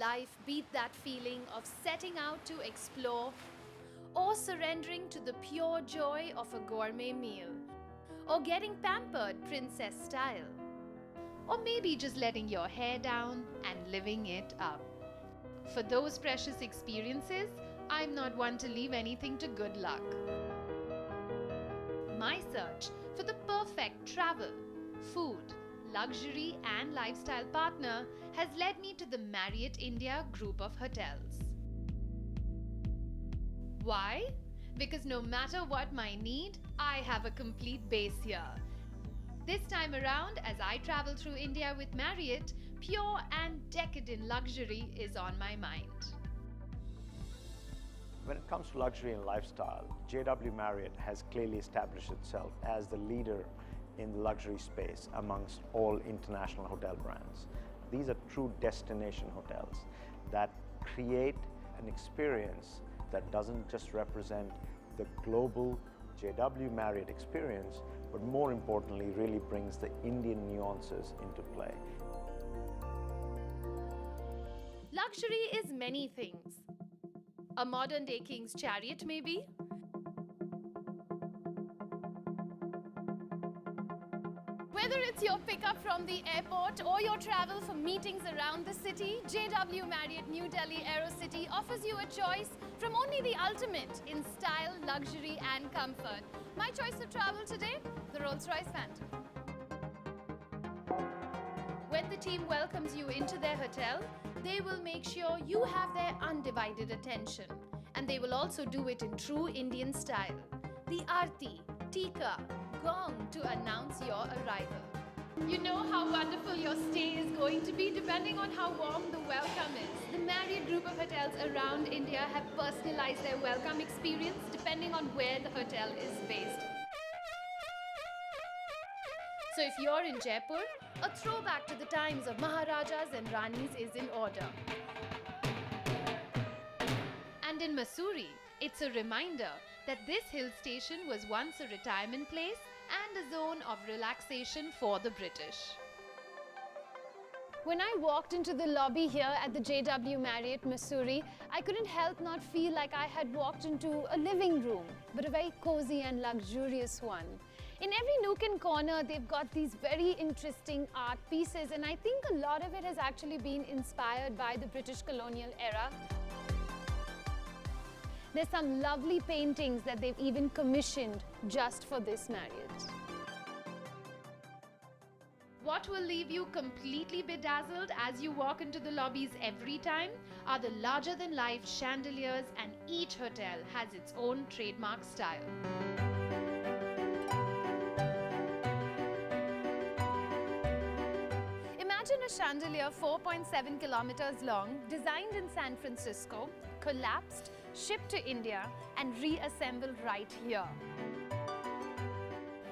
life beat that feeling of setting out to explore or surrendering to the pure joy of a gourmet meal or getting pampered princess style or maybe just letting your hair down and living it up. For those precious experiences, I'm not one to leave anything to good luck. My search for the perfect travel, food, luxury and lifestyle partner has led me to the Marriott India group of hotels. Why? Because no matter what my need, I have a complete base here. This time around, as I travel through India with Marriott, pure and decadent luxury is on my mind. When it comes to luxury and lifestyle, JW Marriott has clearly established itself as the leader in the luxury space amongst all international hotel brands. These are true destination hotels that create an experience that doesn't just represent the global JW Marriott experience, but more importantly, really brings the Indian nuances into play. Luxury is many things. A modern-day king's chariot, maybe? Whether it's your pickup from the airport or your travel for meetings around the city, JW Marriott New Delhi AeroCity offers you a choice from only the ultimate in style, luxury and comfort. My choice of travel today? The Rolls-Royce Phantom. When the team welcomes you into their hotel, they will make sure you have their undivided attention. And they will also do it in true Indian style. The Aarti, Tika, Gong to announce your arrival. You know how wonderful your stay is going to be depending on how warm the welcome is. The Marriott group of hotels around India have personalized their welcome experience depending on where the hotel is based. So if you're in Jaipur, a throwback to the times of Maharajas and Ranis is in order. And in Mussoorie, it's a reminder that this hill station was once a retirement place and a zone of relaxation for the British. When I walked into the lobby here at the JW Marriott Mussoorie, I couldn't help not feel like I had walked into a living room, but a very cozy and luxurious one. In every nook and corner, they've got these very interesting art pieces, and I think a lot of it has actually been inspired by the British colonial era. There's some lovely paintings that they've even commissioned just for this Marriott. What will leave you completely bedazzled as you walk into the lobbies every time are the larger-than-life chandeliers, and each hotel has its own trademark style. Imagine a chandelier 4.7 kilometers long, designed in San Francisco, collapsed, shipped to India and reassembled right here.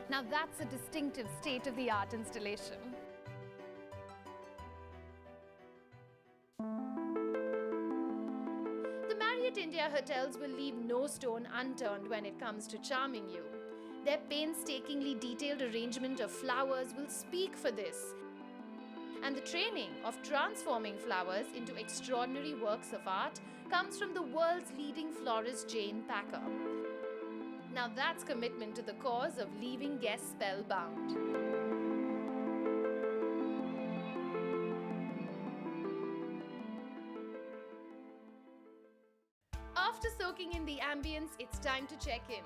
Now that's a distinctive state-of-the-art installation. The Marriott India hotels will leave no stone unturned when it comes to charming you. Their painstakingly detailed arrangement of flowers will speak for this. And the training of transforming flowers into extraordinary works of art comes from the world's leading florist Jane Packer. Now that's commitment to the cause of leaving guests spellbound. After soaking in the ambience, it's time to check in.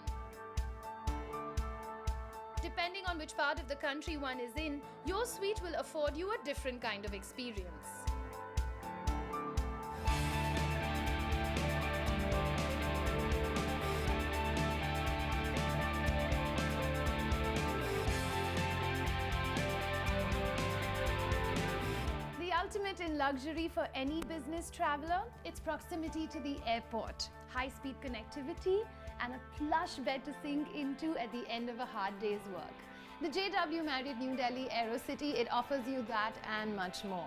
Depending on which part of the country one is in, your suite will afford you a different kind of experience. The ultimate in luxury for any business traveler, it's proximity to the airport, high-speed connectivity, and a plush bed to sink into at the end of a hard day's work. The JW Marriott New Delhi AeroCity, it offers you that and much more.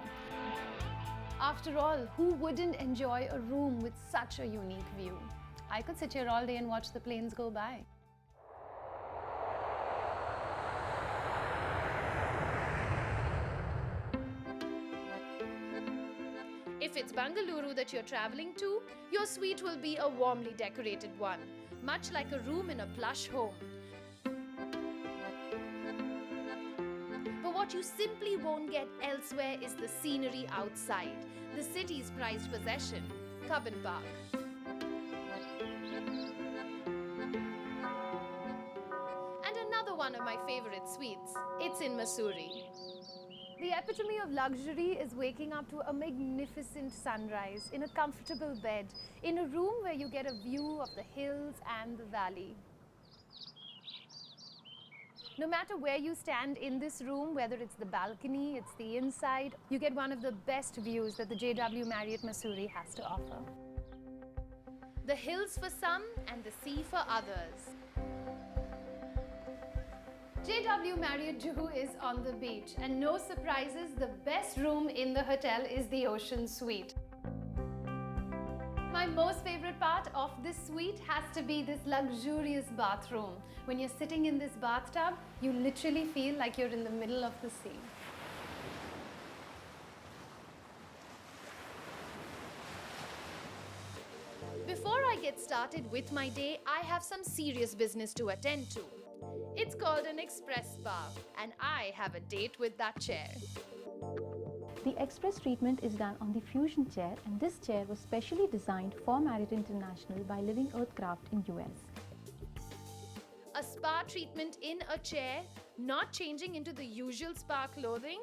After all, who wouldn't enjoy a room with such a unique view? I could sit here all day and watch the planes go by. If it's Bengaluru that you're traveling to, your suite will be a warmly decorated one, much like a room in a plush home. But what you simply won't get elsewhere is the scenery outside, the city's prized possession, Cubbon Park. And another one of my favorite suites, it's in Mussoorie. The epitome of luxury is waking up to a magnificent sunrise in a comfortable bed, in a room where you get a view of the hills and the valley. No matter where you stand in this room, whether it's the balcony, it's the inside, you get one of the best views that the JW Marriott Mussoorie has to offer. The hills for some and the sea for others. JW Marriott Juhu is on the beach, and no surprises, the best room in the hotel is the Ocean Suite. My most favorite part of this suite has to be this luxurious bathroom. When you're sitting in this bathtub, you literally feel like you're in the middle of the sea. Before I get started with my day, I have some serious business to attend to. It's called an express spa, and I have a date with that chair. The express treatment is done on the Fusion chair, and this chair was specially designed for Marriott International by Living Earth Craft in US. A spa treatment in a chair, not changing into the usual spa clothing?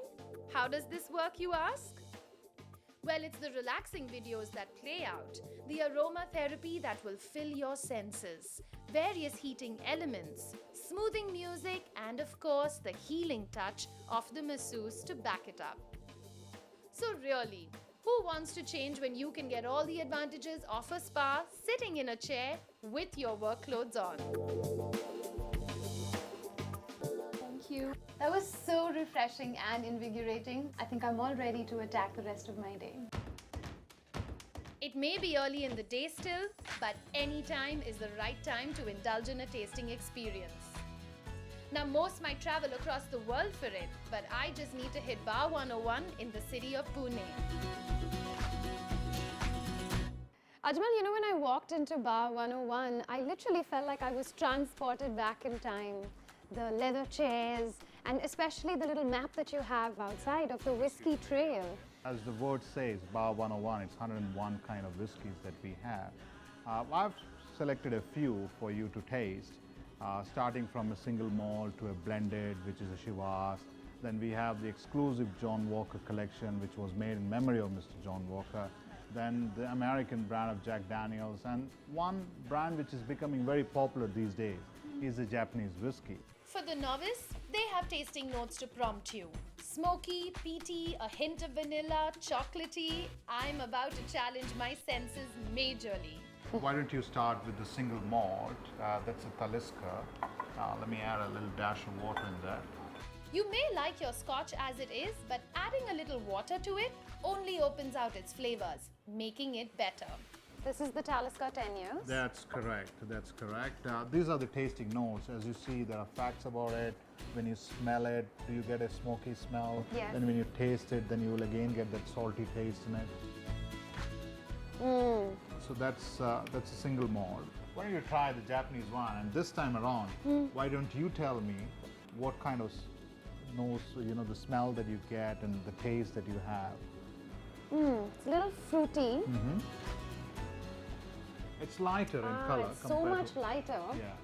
How does this work, you ask? Well, it's the relaxing videos that play out, the aromatherapy that will fill your senses, various heating elements, smoothing music, and of course, the healing touch of the masseuse to back it up. So really, who wants to change when you can get all the advantages of a spa sitting in a chair with your work clothes on? Thank you. That was so refreshing and invigorating. I think I'm all ready to attack the rest of my day. It may be early in the day still, but any time is the right time to indulge in a tasting experience. Now, most might travel across the world for it, but I just need to hit Bar 101 in the city of Pune. Ajmal, you know, when I walked into Bar 101, I literally felt like I was transported back in time. The leather chairs, and especially the little map that you have outside of the whiskey trail. As the word says, Bar 101, it's 101 kind of whiskies that we have. I've selected a few for you to taste, starting from a single malt to a blended, which is a Shiraz. Then we have the exclusive John Walker collection, which was made in memory of Mr. John Walker. Then the American brand of Jack Daniels, and one brand which is becoming very popular these days is the Japanese whiskey. For the novice, they have tasting notes to prompt you. Smoky, peaty, a hint of vanilla, chocolatey. I'm about to challenge my senses majorly. Why don't you start with the single malt? That's a Talisker. Let me add a little dash of water in there. You may like your scotch as it is, but adding a little water to it only opens out its flavors, making it better. This is the Talisker 10 years. That's correct. That's correct. These are the tasting notes. As you see, there are facts about it. When you smell it, do you get a smoky smell? Yes. Then when you taste it, then you will again get that salty taste in it. So that's a single malt. Why don't you try the Japanese one? And this time around, why don't you tell me what kind of nose, the smell that you get and the taste that you have? It's a little fruity. It's lighter in color. It's so much lighter. Yeah.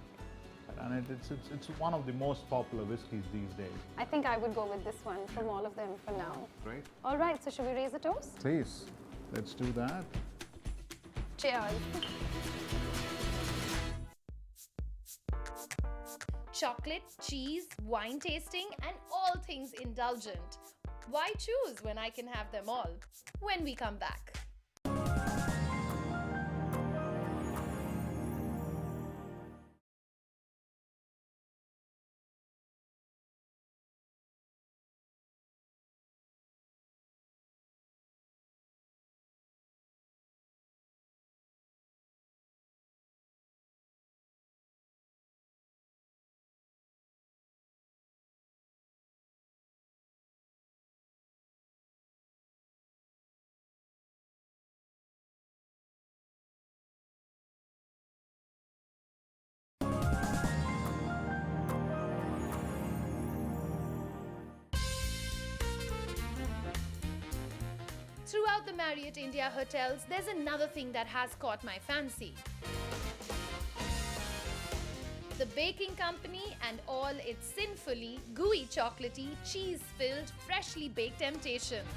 And it's one of the most popular whiskeys these days. I think I would go with this one from all of them for now. Great. All right, so should we raise a toast? Please, let's do that. Cheers. Chocolate, cheese, wine tasting, and all things indulgent. Why choose when I can have them all? When we come back. about the Marriott India hotels, there's another thing that has caught my fancy. The baking company and all its sinfully gooey, chocolatey, cheese-filled, freshly baked temptations.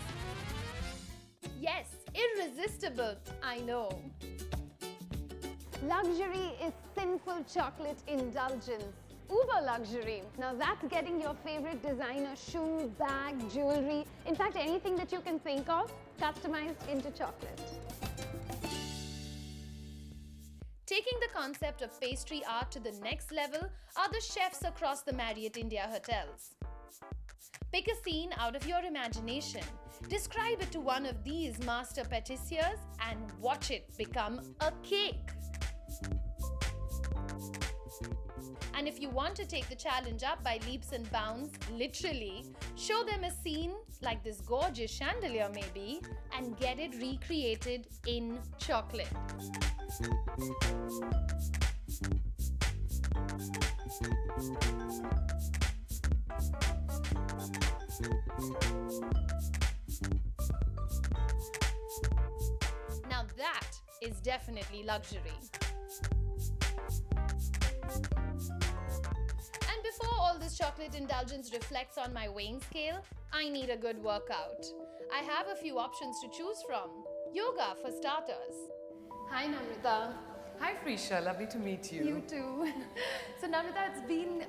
Yes, irresistible, I know. Luxury is sinful chocolate indulgence. Uber luxury. Now that's getting your favorite designer shoe, bag, jewelry, in fact anything that you can think of, customized into chocolate. Taking the concept of pastry art to the next level are the chefs across the Marriott India hotels. Pick a scene out of your imagination, describe it to one of these master patissiers and watch it become a cake. And if you want to take the challenge up by leaps and bounds, literally, show them a scene like this gorgeous chandelier maybe and get it recreated in chocolate. Now that is definitely luxury. And before all this chocolate indulgence reflects on my weighing scale, I need a good workout. I have a few options to choose from. Yoga for starters. Hi Namrata. Hi Prisha, lovely to meet you. You too. So Namrata, it's been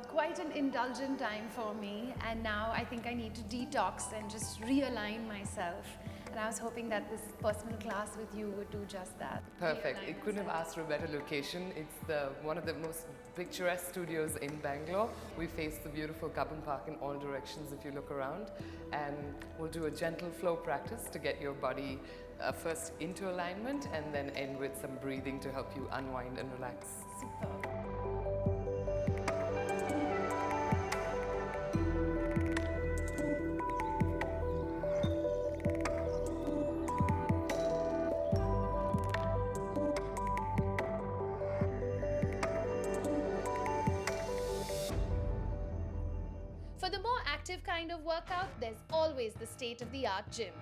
quite an indulgent time for me, and now I think I need to detox and just realign myself. And I was hoping that this personal class with you would do just that. Perfect. Realign It couldn't have myself. asked for a better location. It's one of the most picturesque studios in Bangalore. We face the beautiful Cubbon Park in all directions if you look around. And we'll do a gentle flow practice to get your body first into alignment and then end with some breathing to help you unwind and relax. Superb. For the more active kind of workout, there's always the state-of-the-art gym.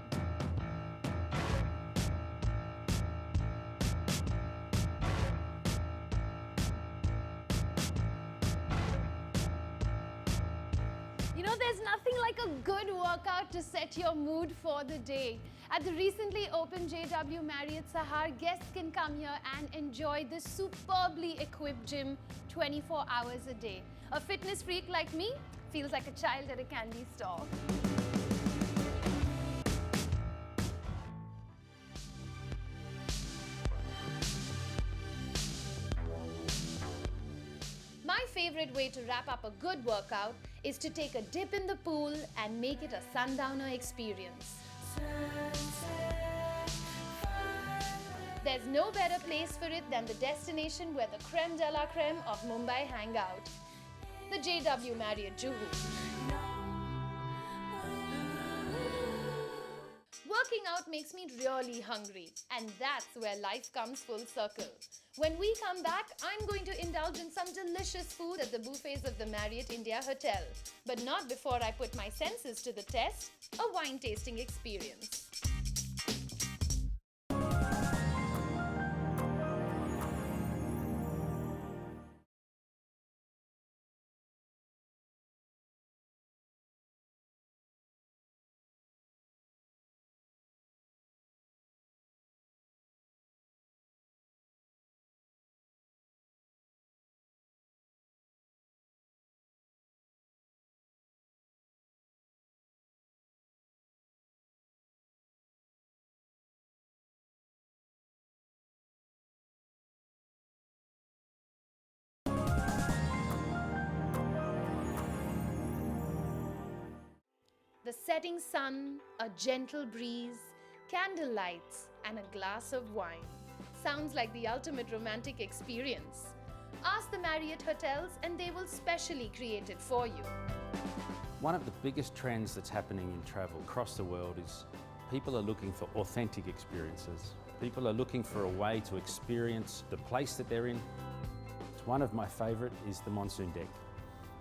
You know, there's nothing like a good workout to set your mood for the day. At the recently opened JW Marriott Sahar, guests can come here and enjoy this superbly equipped gym 24 hours a day. A fitness freak like me feels like a child at a candy store. My favorite way to wrap up a good workout is to take a dip in the pool and make it a sundowner experience. There's no better place for it than the destination where the creme de la creme of Mumbai hang out, the JW Marriott Juhu. Working out makes me really hungry, and that's where life comes full circle. When we come back, I'm going to indulge in some delicious food at the buffets of the Marriott India Hotel. But not before I put my senses to the test, a wine tasting experience. The setting sun, a gentle breeze, candle lights, and a glass of wine. Sounds like the ultimate romantic experience. Ask the Marriott hotels and they will specially create it for you. One of the biggest trends that's happening in travel across the world is people are looking for authentic experiences. People are looking for a way to experience the place that they're in. One of my favourite is the Monsoon Deck.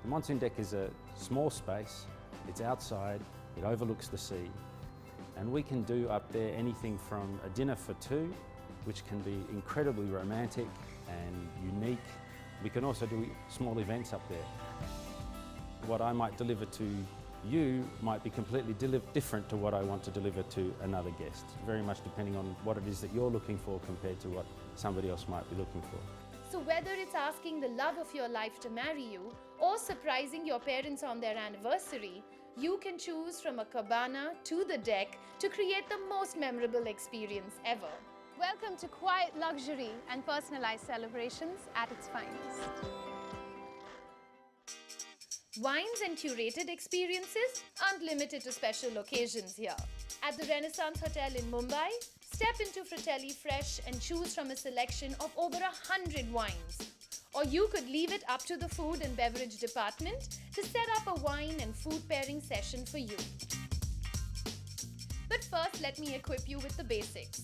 The Monsoon Deck is a small space, it's outside, it overlooks the sea, And we can do up there anything from a dinner for two, which can be incredibly romantic and unique. We can also do small events up there. What I might deliver to you might be completely different to what I want to deliver to another guest, very much depending on what it is that you're looking for compared to what somebody else might be looking for. So whether it's asking the love of your life to marry you or surprising your parents on their anniversary, you can choose from a cabana to the deck to create the most memorable experience ever. Welcome to quiet luxury and personalized celebrations at its finest. Wines and curated experiences aren't limited to special occasions here. At the Renaissance Hotel in Mumbai, step into Fratelli Fresh and choose from a selection of over 100 wines. Or you could leave it up to the food and beverage department to set up a wine and food pairing session for you. But first, let me equip you with the basics.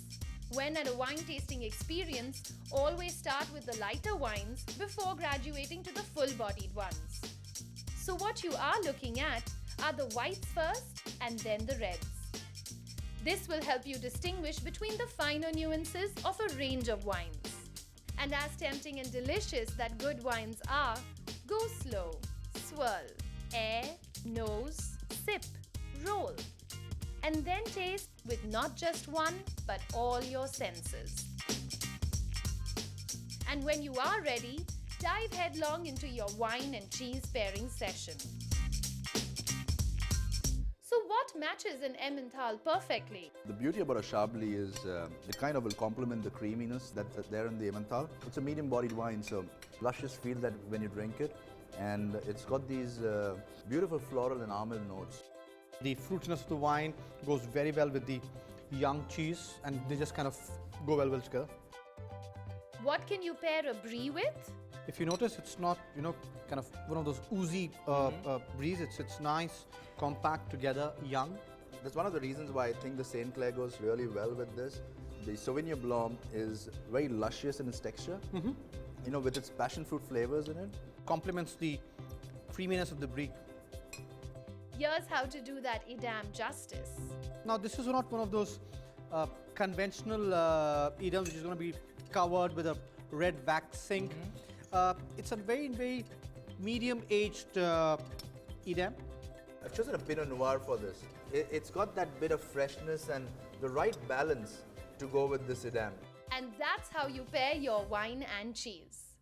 When at a wine tasting experience, always start with the lighter wines before graduating to the full-bodied ones. So what you are looking at are the whites first and then the reds. This will help you distinguish between the finer nuances of a range of wines. And as tempting and delicious that good wines are, go slow, swirl, air, nose, sip, roll. And then taste with not just one, but all your senses. And when you are ready, dive headlong into your wine and cheese pairing session. So what matches an Emmental perfectly? The beauty about a Chablis is it kind of will complement the creaminess that's there in the Emmental. It's a medium-bodied wine, so luscious feel that when you drink it, and it's got these beautiful floral and almond notes. The fruitiness of the wine goes very well with the young cheese, and they just kind of go well together. What can you pair a brie with? If you notice, it's not, kind of one of those oozy bries. It's nice, compact together, young. That's one of the reasons why I think the Saint Clair goes really well with this. The Sauvignon Blanc is very luscious in its texture, with its passion fruit flavors in it. Complements the creaminess of the brie. Here's how to do that Edam justice. Now, this is not one of those conventional Edams which is going to be covered with a red wax sink. It's a very, very medium-aged Edam. I've chosen a Pinot Noir for this. It's got that bit of freshness and the right balance to go with this Edam. And that's how you pair your wine and cheese.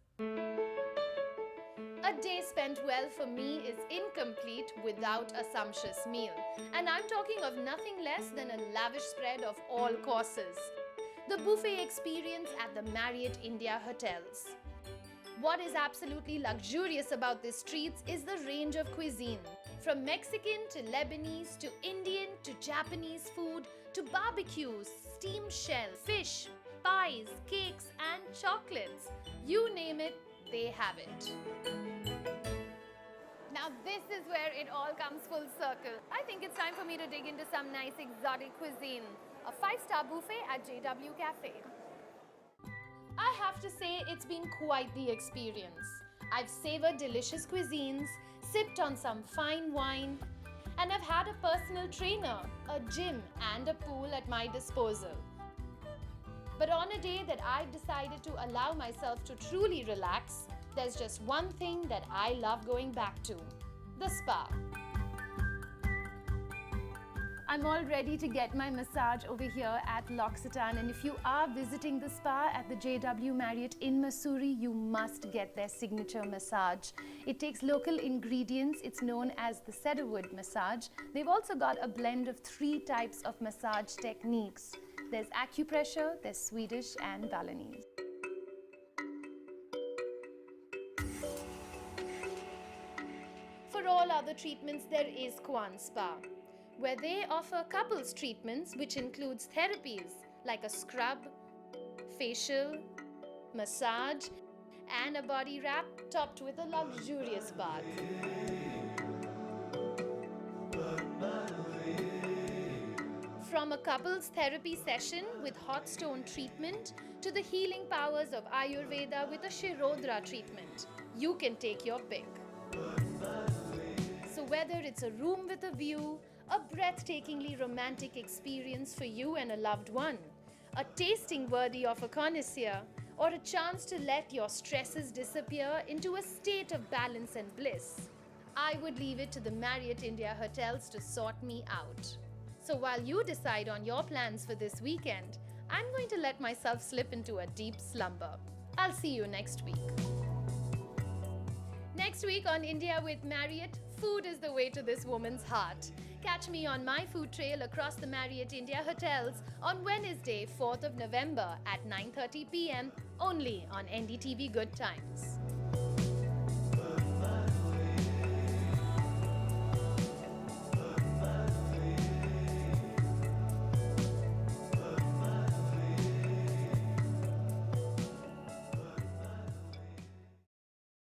A day spent well for me is incomplete without a sumptuous meal. And I'm talking of nothing less than a lavish spread of all courses. The buffet experience at the Marriott India hotels. What is absolutely luxurious about these treats is the range of cuisine. From Mexican to Lebanese to Indian to Japanese food to barbecues, steamed shell, fish, pies, cakes and chocolates. You name it, they have it. Now this is where it all comes full circle. I think it's time for me to dig into some nice exotic cuisine. A 5-star buffet at JW Cafe. I have to say it's been quite the experience. I've savored delicious cuisines, sipped on some fine wine, and I've had a personal trainer, a gym and a pool at my disposal. But on a day that I've decided to allow myself to truly relax, there's just one thing that I love going back to, the spa. I'm all ready to get my massage over here at L'Occitane, and if you are visiting the spa at the JW Marriott in Mussoorie, you must get their signature massage. It takes local ingredients. It's known as the cedarwood massage. They've also got a blend of 3 types of massage techniques. There's acupressure, there's Swedish and Balinese. For all other treatments, there is Kwan Spa, where they offer couples treatments which includes therapies like a scrub, facial, massage and a body wrap topped with a luxurious bath. From a couples therapy session with hot stone treatment to the healing powers of Ayurveda with a Shirodra treatment, you can take your pick. So whether it's a room with a view, a breathtakingly romantic experience for you and a loved one, a tasting worthy of a connoisseur, or a chance to let your stresses disappear into a state of balance and bliss. I would leave it to the Marriott India hotels to sort me out. So while you decide on your plans for this weekend, I'm going to let myself slip into a deep slumber. I'll see you next week. Next week on India with Marriott, food is the way to this woman's heart. Catch me on my food trail across the Marriott India hotels on Wednesday, 4th of November at 9:30 p.m. only on NDTV Goodtimes.